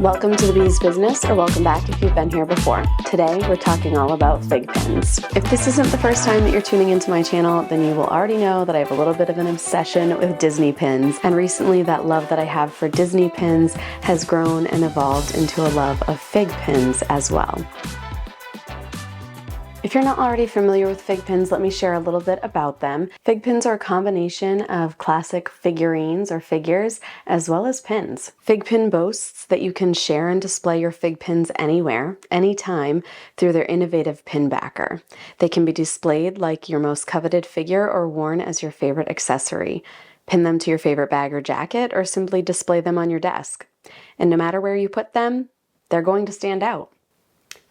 Welcome to the Bees Business, or welcome back if you've been here before. Today, we're talking all about FiGPiNs. If this isn't the first time that you're tuning into my channel, then you will already know that I have a little bit of an obsession with Disney pins, and recently that love that I have for Disney pins has grown and evolved into a love of FiGPiNs as well. If you're not already familiar with FiGPiNs, let me share a little bit about them. FiGPiNs are a combination of classic figurines or figures, as well as pins. FiGPiN boasts that you can share and display your FiGPiNs anywhere, anytime, through their innovative pin backer. They can be displayed like your most coveted figure or worn as your favorite accessory. Pin them to your favorite bag or jacket, or simply display them on your desk. And no matter where you put them, they're going to stand out.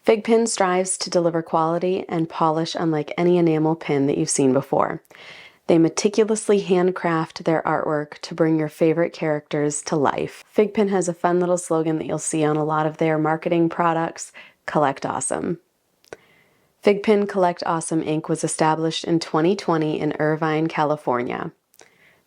FiGPiN strives to deliver quality and polish unlike any enamel pin that you've seen before. They meticulously handcraft their artwork to bring your favorite characters to life. FiGPiN has a fun little slogan that you'll see on a lot of their marketing products: Collect Awesome. FiGPiN Collect Awesome Inc. was established in 2020 in Irvine, California.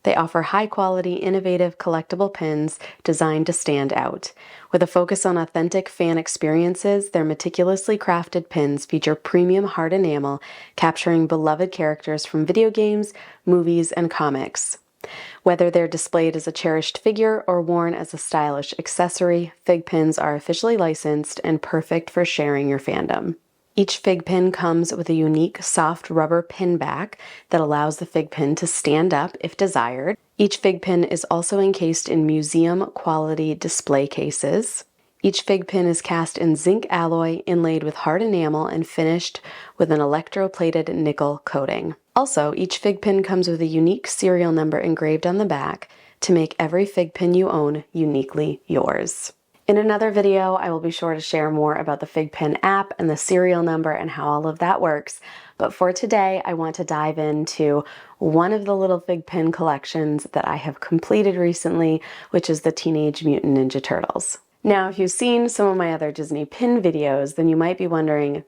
They offer high-quality, innovative, collectible pins designed to stand out. With a focus on authentic fan experiences, their meticulously crafted pins feature premium hard enamel, capturing beloved characters from video games, movies, and comics. Whether they're displayed as a cherished figure or worn as a stylish accessory, FiGPiNs are officially licensed and perfect for sharing your fandom. Each FiGPiN comes with a unique soft rubber pin back that allows the FiGPiN to stand up if desired. Each FiGPiN is also encased in museum-quality display cases. Each FiGPiN is cast in zinc alloy, inlaid with hard enamel, and finished with an electroplated nickel coating. Also, each FiGPiN comes with a unique serial number engraved on the back to make every FiGPiN you own uniquely yours. In another video, I will be sure to share more about the FiGPiN app and the serial number and how all of that works. But for today, I want to dive into one of the little FiGPiN collections that I have completed recently, which is the Teenage Mutant Ninja Turtles. Now, if you've seen some of my other Disney pin videos, then you might be wondering,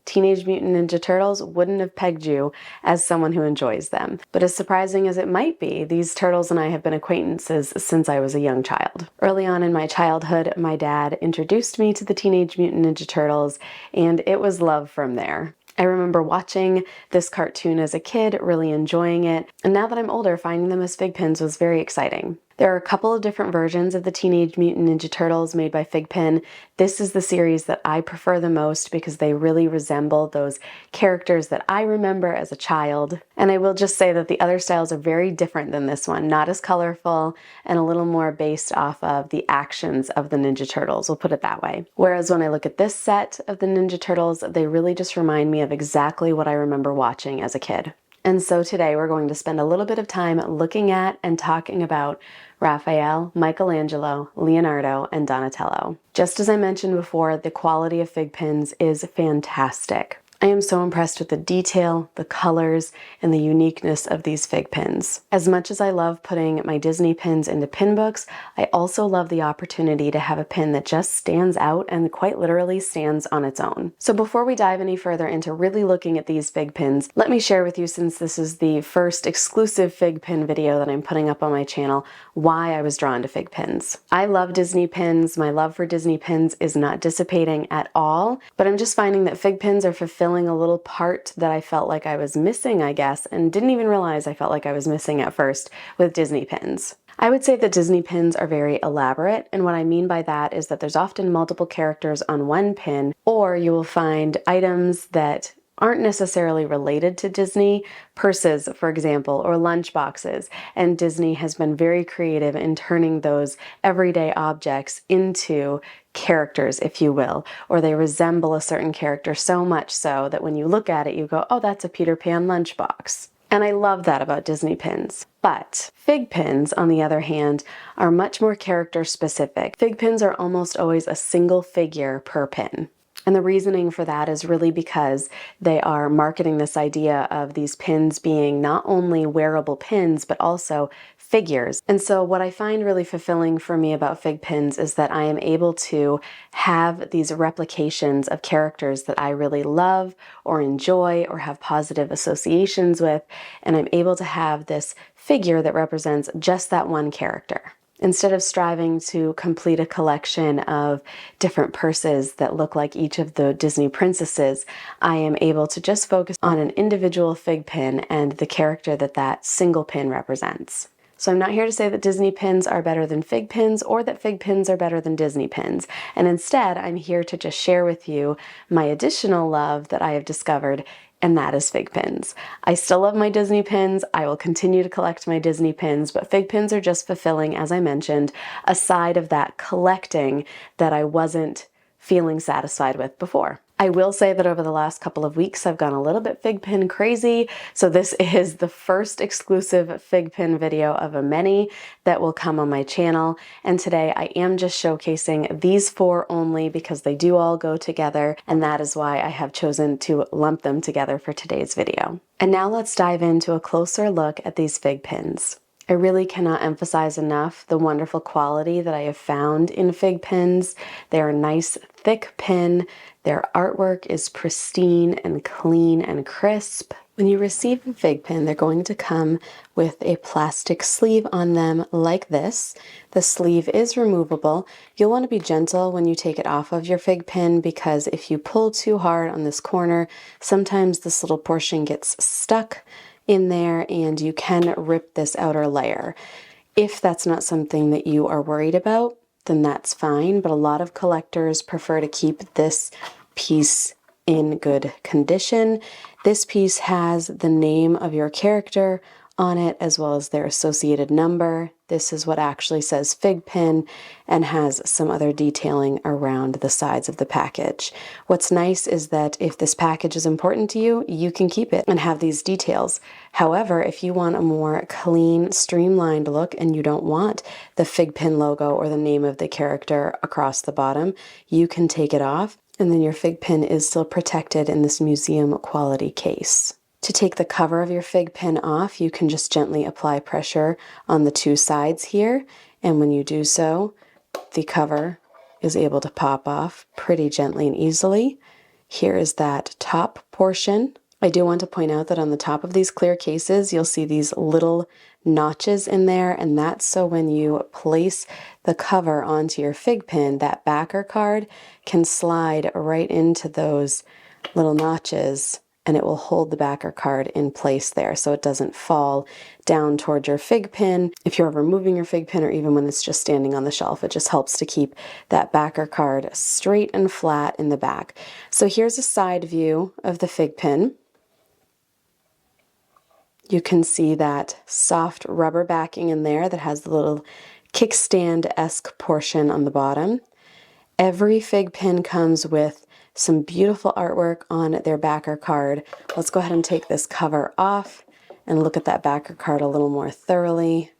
Teenage Mutant Ninja Turtles wouldn't have pegged you as someone who enjoys them. But as surprising as it might be, these turtles and I have been acquaintances since I was a young child. Early on in my childhood, my dad introduced me to the Teenage Mutant Ninja Turtles, and it was love from there. I remember watching this cartoon as a kid, really enjoying it, and now that I'm older, finding them as FiGPiNs was very exciting. There are a couple of different versions of the Teenage Mutant Ninja Turtles made by FiGPiN. This is the series that I prefer the most because they really resemble those characters that I remember as a child. And I will just say that the other styles are very different than this one, not as colorful and a little more based off of the actions of the Ninja Turtles, we'll put it that way. Whereas when I look at this set of the Ninja Turtles, they really just remind me of exactly what I remember watching as a kid. And so today we're going to spend a little bit of time looking at and talking about Raphael, Michelangelo, Leonardo, and Donatello. Just as I mentioned before, the quality of FiGPiNs is fantastic. I am so impressed with the detail, the colors, and the uniqueness of these FiGPiNs. As much as I love putting my Disney pins into pin books, I also love the opportunity to have a pin that just stands out and quite literally stands on its own. So before we dive any further into really looking at these FiGPiNs, let me share with you, since this is the first exclusive FiGPiN video that I'm putting up on my channel, why I was drawn to FiGPiNs. I love Disney pins. My love for Disney pins is not dissipating at all, but I'm just finding that FiGPiNs are fulfilling a little part that I felt like I was missing, I guess, and didn't even realize I felt like I was missing at first with Disney pins. I would say that Disney pins are very elaborate, and what I mean by that is that there's often multiple characters on one pin, or you will find items that aren't necessarily related to Disney, purses, for example, or lunch boxes, and Disney has been very creative in turning those everyday objects into characters, if you will, or they resemble a certain character so much so that when you look at it, you go, oh, that's a Peter Pan lunchbox. And I love that about Disney pins. But FiGPiNs, on the other hand, are much more character specific. FiGPiNs are almost always a single figure per pin. And the reasoning for that is really because they are marketing this idea of these pins being not only wearable pins, but also figures. And so what I find really fulfilling for me about FiGPiNs is that I am able to have these replications of characters that I really love or enjoy or have positive associations with, and I'm able to have this figure that represents just that one character. Instead of striving to complete a collection of different purses that look like each of the Disney princesses, I am able to just focus on an individual fig pin and the character that that single pin represents. So I'm not here to say that Disney pins are better than fig pins or that fig pins are better than Disney pins. And instead, I'm here to just share with you my additional love that I have discovered, and that is fig pins. I still love my Disney pins. I will continue to collect my Disney pins, but fig pins are just fulfilling, as I mentioned, a side of that collecting that I wasn't feeling satisfied with before. I will say that over the last couple of weeks, I've gone a little bit fig pin crazy. So this is the first exclusive fig pin video of a many that will come on my channel. And today I am just showcasing these 4 only because they do all go together. And that is why I have chosen to lump them together for today's video. And now let's dive into a closer look at these fig pins. I really cannot emphasize enough the wonderful quality that I have found in fig pins. They're a nice thick pin. Their artwork is pristine and clean and crisp. When you receive a fig pin, they're going to come with a plastic sleeve on them like this. The sleeve is removable. You'll want to be gentle when you take it off of your fig pin because if you pull too hard on this corner, sometimes this little portion gets stuck in there and you can rip this outer layer. If that's not something that you are worried about, then that's fine, but a lot of collectors prefer to keep this piece in good condition. This piece has the name of your character on it as well as their associated number. This is what actually says FiGPiN and has some other detailing around the sides of the package. What's nice is that if this package is important to you, you can keep it and have these details. However, if you want a more clean, streamlined look and you don't want the FiGPiN logo or the name of the character across the bottom, you can take it off and then your FiGPiN is still protected in this museum quality case. To take the cover of your FiGPiN off, you can just gently apply pressure on the 2 sides here, and when you do so, the cover is able to pop off pretty gently and easily. Here is that top portion. I do want to point out that on the top of these clear cases, you'll see these little notches in there, and that's so when you place the cover onto your FiGPiN, that backer card can slide right into those little notches and it will hold the backer card in place there so it doesn't fall down towards your FiGPiN. If you're ever moving your FiGPiN or even when it's just standing on the shelf, it just helps to keep that backer card straight and flat in the back. So here's a side view of the FiGPiN. You can see that soft rubber backing in there that has the little kickstand-esque portion on the bottom. Every FiGPiN comes with some beautiful artwork on their backer card. Let's go ahead and take this cover off and look at that backer card a little more thoroughly.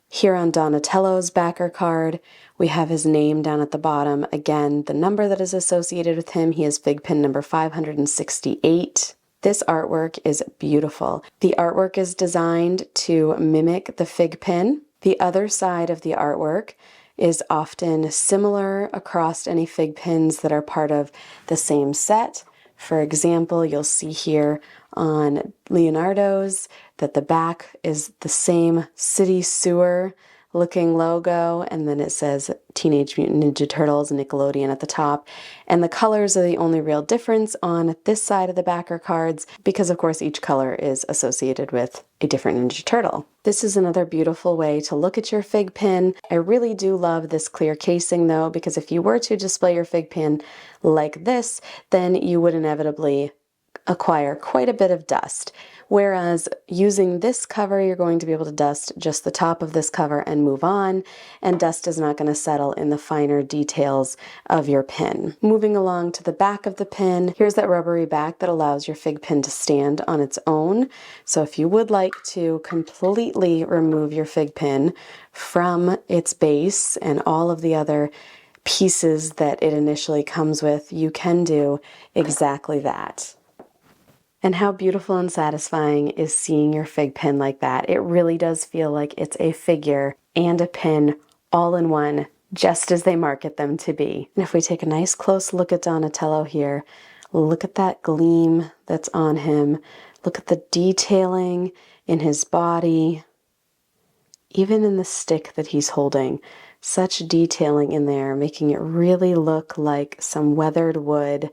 Here on Donatello's backer card, we have his name down at the bottom. Again, the number that is associated with him, he is FiGPiN number 568. This artwork is beautiful. The artwork is designed to mimic the FiGPiN. The other side of the artwork is often similar across any FiGPiNs that are part of the same set. For example, you'll see here on Leonardo's that the back is the same city sewer looking logo, and then it says Teenage Mutant Ninja Turtles Nickelodeon at the top. And the colors are the only real difference on this side of the backer cards because of course each color is associated with a different Ninja Turtle. This is another beautiful way to look at your FiGPiN. I really do love this clear casing though, because if you were to display your FiGPiN like this, then you would inevitably acquire quite a bit of dust. Whereas using this cover, you're going to be able to dust just the top of this cover and move on, and dust is not going to settle in the finer details of your pin. Moving along to the back of the pin, here's that rubbery back that allows your FiGPiN to stand on its own. So if you would like to completely remove your FiGPiN from its base and all of the other pieces that it initially comes with, you can do exactly that. And how beautiful and satisfying is seeing your FiGPiN like that. It really does feel like it's a figure and a pin all in one, just as they market them to be. And if we take a nice close look at Donatello here, look at that gleam that's on him. Look at the detailing in his body. even in the stick that he's holding. Such detailing in there, making it really look like some weathered wood.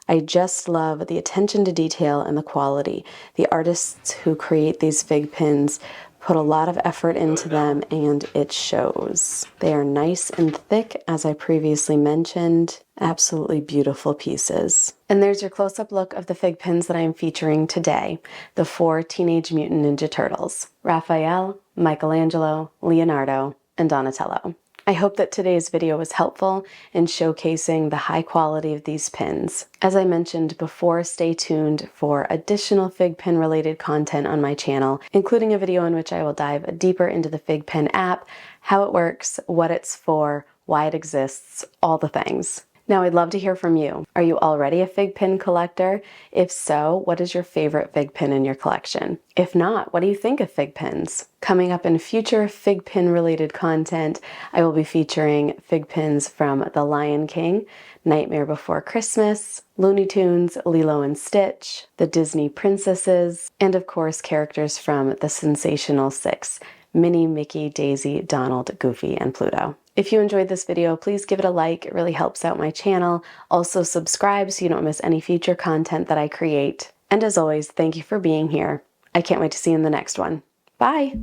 I just love the attention to detail and the quality. The artists who create these FiGPiNs put a lot of effort into them, and it shows. They are nice and thick, as I previously mentioned. Absolutely beautiful pieces. And there's your close-up look of the FiGPiNs that I am featuring today, the 4 Teenage Mutant Ninja Turtles: Raphael, Michelangelo, Leonardo, and Donatello. I hope that today's video was helpful in showcasing the high quality of these pins. As I mentioned before, stay tuned for additional FiGPiN related content on my channel, including a video in which I will dive deeper into the FiGPiN app, how it works, what it's for, why it exists, all the things. Now, I'd love to hear from you. Are you already a FiGPiN collector? If so, what is your favorite FiGPiN in your collection? If not, what do you think of FiGPiNs? Coming up in future FiGPiN related content, I will be featuring FiGPiNs from The Lion King, Nightmare Before Christmas, Looney Tunes, Lilo and Stitch, the Disney Princesses, and of course characters from the Sensational Six: Minnie, Mickey, Daisy, Donald, Goofy, and Pluto. If you enjoyed this video, please give it a like. It really helps out my channel. Also subscribe so you don't miss any future content that I create. And as always, thank you for being here. I can't wait to see you in the next one. Bye!